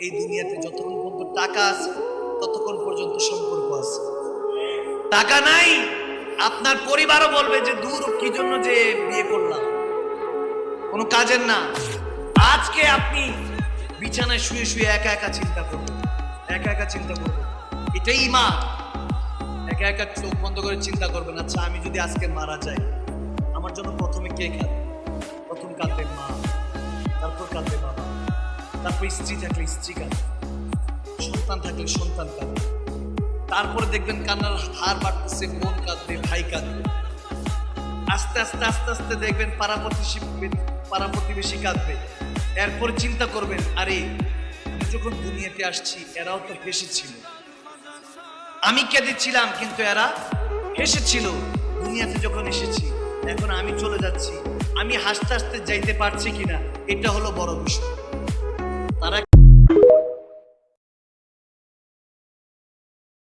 এই দুনিয়াতে যতক্ষণ পর্যন্ত টাকা আছে ততক্ষণ পর্যন্ত সম্পর্ক আছে। টাকা নাই, আপনার পরিবারও বলবে যে দূর কি জন্য যে বিয়ে করলাম, কোনো কাজের না। আজকে আপনি বিছানায় শুয়ে শুয়ে একা একা চিন্তা করবেন, একা একা চিন্তা করবেন, এটাই ঈমান। একা একা চোখ বন্ধ করে চিন্তা করবেন, আচ্ছা আমি যদি আজকে মারা যাই আমার জন্য প্রথমে কে কাঁদবে? প্রথম কাঁদবে মা, তারপর কাঁদবে বাবা, তারপর স্ত্রী থাকলে স্ত্রী কাঁদবে, সন্তান থাকলে সন্তান কাঁদবে, তারপরে দেখবেন কান্নার হার বাড়তেছে, বোন কাঁদবে, ভাই কাঁদবে, আস্তে আস্তে আস্তে আস্তে দেখবেন পাড়া প্রতিবেশী কাঁদবে। এরপর চিন্তা করবেন, আরে আমি যখন দুনিয়াতে আসছি এরাও তো হেসেছিল, আমি কেঁদেছিলাম কিন্তু এরা হেসেছিল। দুনিয়াতে যখন এসেছি এখন আমি চলে যাচ্ছি, আমি হাসতে হাসতে যাইতে পারছি কিনা, এটা হলো বড় বিষয়।